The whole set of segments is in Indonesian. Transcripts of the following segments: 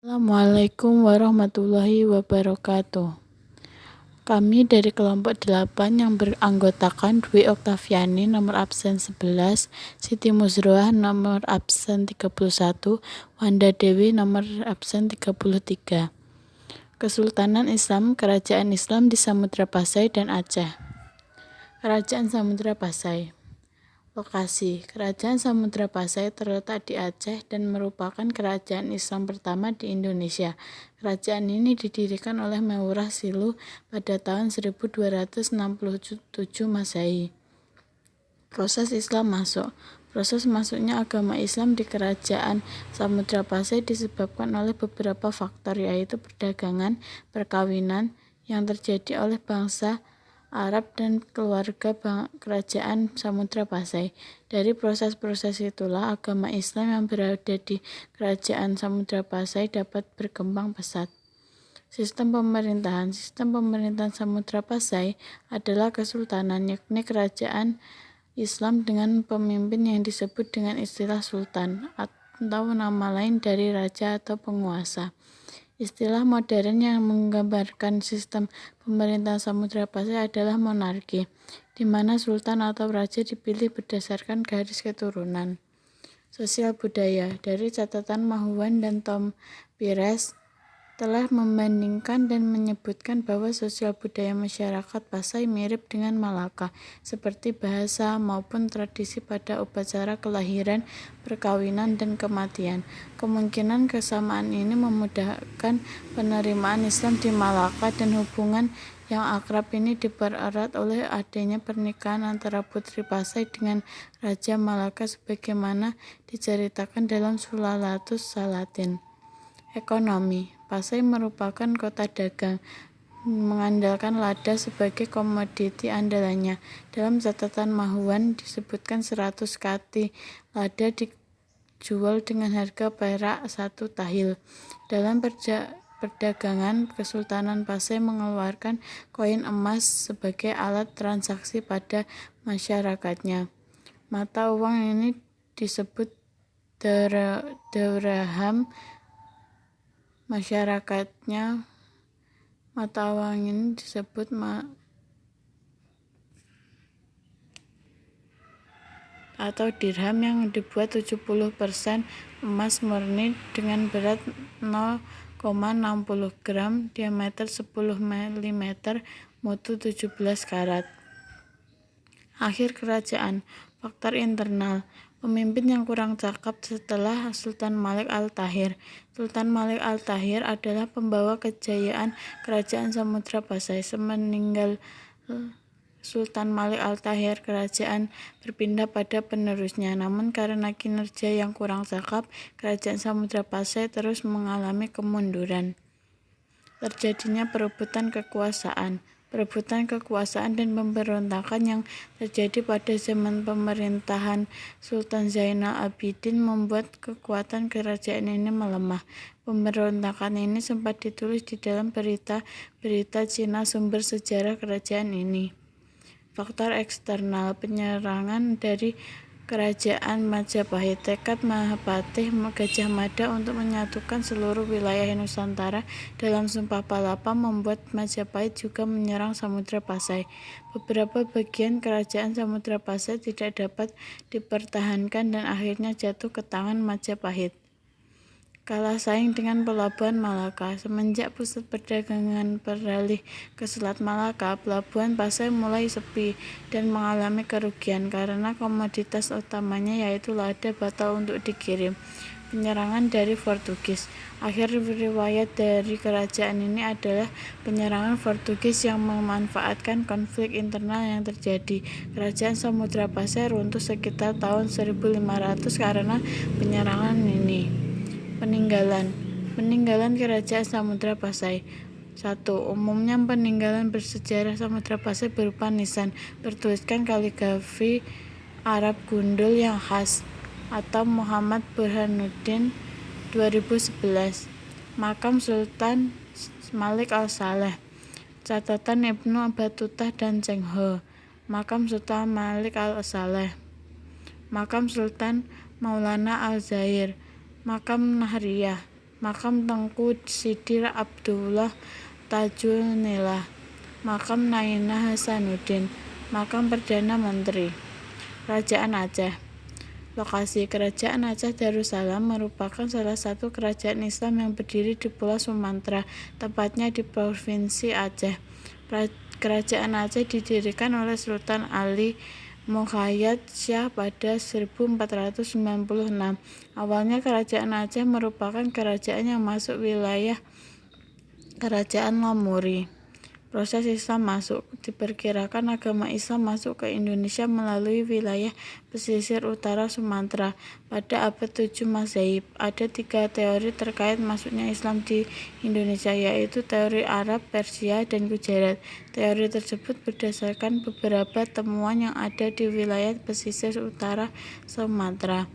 Assalamualaikum warahmatullahi wabarakatuh. Kami dari kelompok 8 yang beranggotakan Dwi Oktaviani nomor absen 11, Siti Muzroah nomor absen 31, Wanda Dewi nomor absen 33. Kesultanan Islam Kerajaan Islam di Samudra Pasai dan Aceh. Kerajaan Samudra Pasai. Lokasi: Kerajaan Samudra Pasai terletak di Aceh dan merupakan kerajaan Islam pertama di Indonesia. Kerajaan ini didirikan oleh Meurah Siluh pada tahun 1267 Masehi. Proses Islam masuk. Proses masuknya agama Islam di Kerajaan Samudra Pasai disebabkan oleh beberapa faktor, yaitu perdagangan, perkawinan yang terjadi oleh bangsa Arab dan keluarga Kerajaan Samudra Pasai. Dari proses-proses itulah agama Islam yang berada di Kerajaan Samudra Pasai dapat berkembang pesat. Sistem pemerintahan. Sistem pemerintahan Samudra Pasai adalah kesultanan, yakni kerajaan Islam dengan pemimpin yang disebut dengan istilah sultan atau nama lain dari raja atau penguasa. Istilah modern yang menggambarkan sistem pemerintahan Samudra Pasai adalah monarki, di mana sultan atau raja dipilih berdasarkan garis keturunan. Sosial budaya. Dari catatan Mahuwan dan Tom Pires telah membandingkan dan menyebutkan bahwa sosial budaya masyarakat Pasai mirip dengan Malaka, seperti bahasa maupun tradisi pada upacara kelahiran, perkawinan, dan kematian. Kemungkinan kesamaan ini memudahkan penerimaan Islam di Malaka, dan hubungan yang akrab ini dipererat oleh adanya pernikahan antara Putri Pasai dengan Raja Malaka sebagaimana diceritakan dalam Sulalatus Salatin. Ekonomi. Pasai merupakan kota dagang, mengandalkan lada sebagai komoditi andalannya. Dalam catatan Mahuwan disebutkan 100 kati lada dijual dengan harga perak 1 tahil. Dalam perdagangan, Kesultanan Pasai mengeluarkan koin emas sebagai alat transaksi pada masyarakatnya. Mata uang ini disebut dirham. Masyarakatnya mata uang ini disebut atau dirham yang dibuat 70% emas murni dengan berat 0,60 gram, diameter 10 mm, mutu 17 karat. Akhir kerajaan. Faktor internal. Pemimpin yang kurang cakap setelah Sultan Malik Al-Tahir. Sultan Malik Al-Tahir adalah pembawa kejayaan Kerajaan Samudra Pasai. Semeninggal Sultan Malik Al-Tahir, kerajaan berpindah pada penerusnya. Namun karena kinerja yang kurang cakap, Kerajaan Samudra Pasai terus mengalami kemunduran. Terjadinya perebutan kekuasaan. Perebutan kekuasaan dan pemberontakan yang terjadi pada zaman pemerintahan Sultan Zainal Abidin membuat kekuatan kerajaan ini melemah. Pemberontakan ini sempat ditulis di dalam berita-berita Cina sumber sejarah kerajaan ini. Faktor eksternal. Penyerangan dari Kerajaan Majapahit. Tekad Mahapatih Gajah Mada untuk menyatukan seluruh wilayah Nusantara dalam Sumpah Palapa membuat Majapahit juga menyerang Samudra Pasai. Beberapa bagian Kerajaan Samudra Pasai tidak dapat dipertahankan dan akhirnya jatuh ke tangan Majapahit. Kalah saing dengan Pelabuhan Malaka. Semenjak pusat perdagangan beralih ke Selat Malaka, Pelabuhan Pasai mulai sepi dan mengalami kerugian karena komoditas utamanya yaitu lada batal untuk dikirim. Penyerangan dari Portugis. Akhir riwayat dari kerajaan ini adalah penyerangan Portugis yang memanfaatkan konflik internal yang terjadi. Kerajaan Samudra Pasai runtuh sekitar tahun 1500 karena penyerangan ini. Peninggalan Kerajaan Samudra Pasai. 1. Umumnya peninggalan bersejarah Samudra Pasai berupa nisan bertuliskan kaligrafi Arab gundul yang khas atau Muhammad Burhanuddin 2011. Makam Sultan Malik Al-Saleh. Catatan Ibnu Battuta dan Cheng Ho. Makam Sultan Malik Al-Saleh. Makam Sultan Maulana Al-Zahir. Makam Nahriyah. Makam Tengku Sidir Abdullah Tajul Nilah, Makam Naina Hasanuddin, Makam Perdana Menteri. Kerajaan Aceh. Lokasi Kerajaan Aceh Darussalam merupakan salah satu kerajaan Islam yang berdiri di Pulau Sumatera, tepatnya di Provinsi Aceh. Kerajaan Aceh didirikan oleh Sultan Ali Muhayyad Syah pada 1496. Awalnya Kerajaan Aceh merupakan kerajaan yang masuk wilayah Kerajaan Lamuri. Proses Islam masuk. Diperkirakan agama Islam masuk ke Indonesia melalui wilayah pesisir utara Sumatera pada abad 7 Masehi. Ada 3 teori terkait masuknya Islam di Indonesia, yaitu teori Arab, Persia, dan Gujarat. Teori tersebut berdasarkan beberapa temuan yang ada di wilayah pesisir utara Sumatera.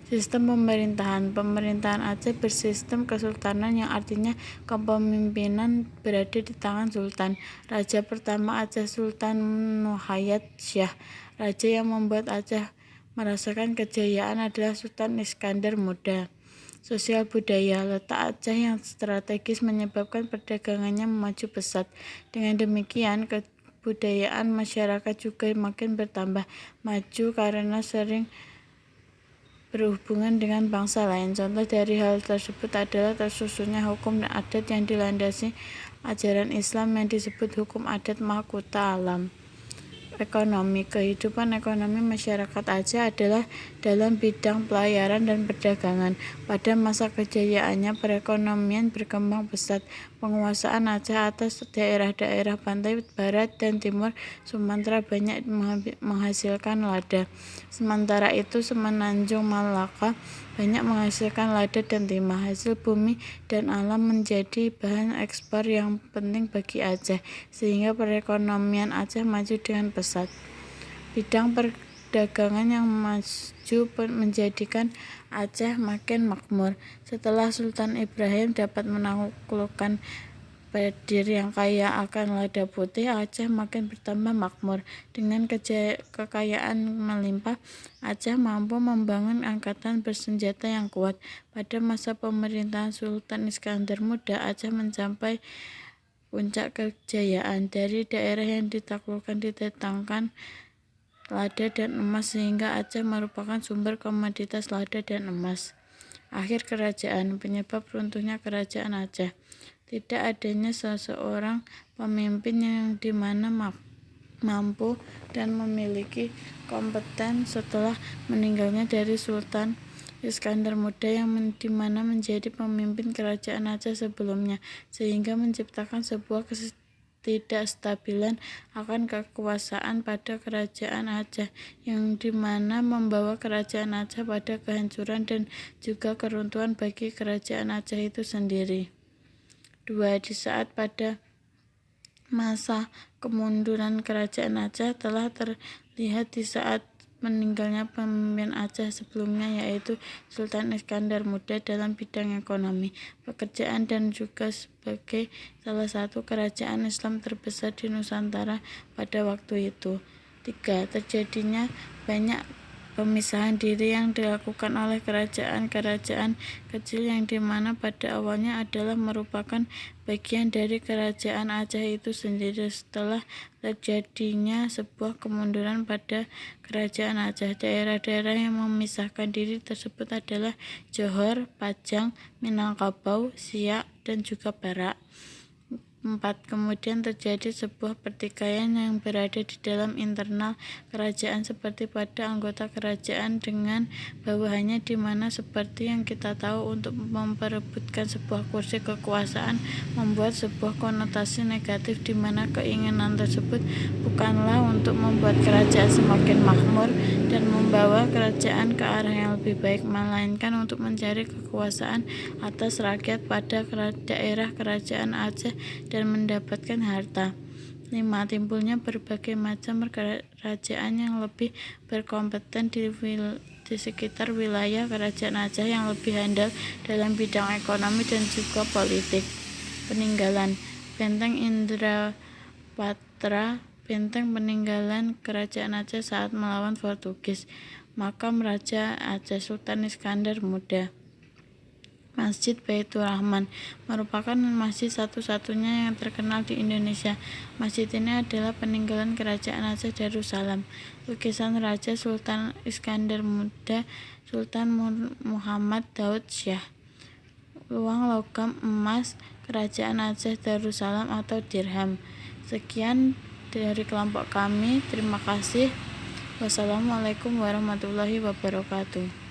Sistem pemerintahan. Pemerintahan Aceh bersistem kesultanan, yang artinya kepemimpinan berada di tangan sultan. Raja pertama Aceh Sultan Muhayyad Syah. Raja yang membuat Aceh merasakan kejayaan adalah Sultan Iskandar Muda. Sosial budaya. Letak Aceh yang strategis menyebabkan perdagangannya memaju pesat. Dengan demikian, kebudayaan masyarakat juga makin bertambah maju karena sering berhubungan dengan bangsa lain. Contoh dari hal tersebut adalah tersusunnya hukum dan adat yang dilandasi ajaran Islam yang disebut hukum adat mahkota alam. Ekonomi. Kehidupan ekonomi masyarakat Aceh adalah dalam bidang pelayaran dan perdagangan. Pada masa kejayaannya, perekonomian berkembang pesat. Penguasaan Aceh atas daerah-daerah pantai barat dan timur Sumatera banyak menghasilkan lada. Sementara itu, Semenanjung Malaka banyak menghasilkan lada dan timah. Hasil bumi dan alam menjadi bahan ekspor yang penting bagi Aceh, sehingga perekonomian Aceh maju dengan pesat. Bidang perdagangan yang maju menjadikan Aceh makin makmur. Setelah Sultan Ibrahim dapat menaklukkan Pedir yang kaya akan lada putih, Aceh makin bertambah makmur. Dengan kekayaan melimpah, Aceh mampu membangun angkatan bersenjata yang kuat. Pada masa pemerintahan Sultan Iskandar Muda, Aceh mencapai puncak kejayaan. Dari daerah yang ditaklukkan didatangkan lada dan emas, sehingga Aceh merupakan sumber komoditas lada dan emas. Akhir kerajaan. Penyebab runtuhnya kerajaan Aceh. Tidak adanya seseorang pemimpin yang dimana mampu dan memiliki kompeten setelah meninggalnya dari Sultan Iskandar Muda yang dimana menjadi pemimpin kerajaan Aceh sebelumnya, sehingga menciptakan sebuah ketidakstabilan akan kekuasaan pada kerajaan Aceh, yang dimana membawa kerajaan Aceh pada kehancuran dan juga keruntuhan bagi kerajaan Aceh itu sendiri. 2. Di saat pada masa kemunduran kerajaan Aceh telah terlihat di saat meninggalnya pemimpin Aceh sebelumnya, yaitu Sultan Iskandar Muda, dalam bidang ekonomi, pekerjaan, dan juga sebagai salah satu kerajaan Islam terbesar di Nusantara pada waktu itu. 3. Terjadinya banyak pemisahan diri yang dilakukan oleh kerajaan-kerajaan kecil yang dimana pada awalnya adalah merupakan bagian dari kerajaan Aceh itu sendiri. Setelah terjadinya sebuah kemunduran pada kerajaan Aceh, daerah-daerah yang memisahkan diri tersebut adalah Johor, Pajang, Minangkabau, Siak, dan juga Perak. 4. Kemudian terjadi sebuah pertikaian yang berada di dalam internal kerajaan seperti pada anggota kerajaan dengan bawahannya, di mana seperti yang kita tahu, untuk memperebutkan sebuah kursi kekuasaan membuat sebuah konotasi negatif, di mana keinginan tersebut bukanlah untuk membuat kerajaan semakin makmur dan membawa kerajaan ke arah yang lebih baik, melainkan untuk mencari kekuasaan atas rakyat pada daerah kerajaan Aceh dan mendapatkan harta. 5. Timbulnya berbagai macam kerajaan yang lebih berkompeten di sekitar wilayah kerajaan Aceh yang lebih handal dalam bidang ekonomi dan juga politik. Peninggalan. Benteng Indrawatra, benteng peninggalan kerajaan Aceh saat melawan Portugis. Makam Raja Aceh Sultan Iskandar Muda. Masjid Baitur Rahman merupakan masjid satu-satunya yang terkenal di Indonesia. Masjid ini adalah peninggalan Kerajaan Aceh Darussalam. Lukisan Raja Sultan Iskandar Muda, Sultan Muhammad Daud Syah. Uang logam emas Kerajaan Aceh Darussalam atau dirham. Sekian dari kelompok kami. Terima kasih. Wassalamualaikum warahmatullahi wabarakatuh.